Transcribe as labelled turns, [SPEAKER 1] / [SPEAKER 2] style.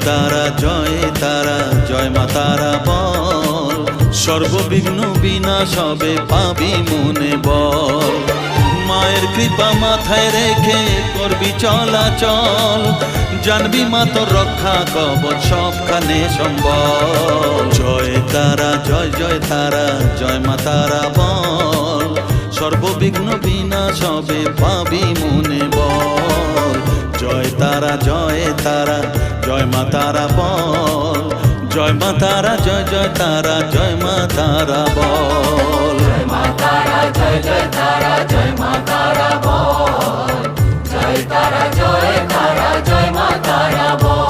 [SPEAKER 1] তারা জয় তারা জয় মা তারা বল, সর্ববিঘ্ন বিনাশ হবে পাবি মনে বল। মায়ের কৃপা মাথায় রেখে করবি চলাচল, জানবি মা তোর রক্ষা কবচ সবখানে সম্বল। জয় তারা জয় জয় তারা জয় মা তারা বল, সর্ববিঘ্ন বিনাশ হবে পাবি মনে বল। জয় তারা জয় তারা জয় মা তারা বল, জয় মা তারা জয় জয় তারা জয় মা তারা বল।
[SPEAKER 2] জয় মা তারা জয় জয় তারা জয় মা তারা বল, জয় তারা জয় তারা জয় মা তারা বল।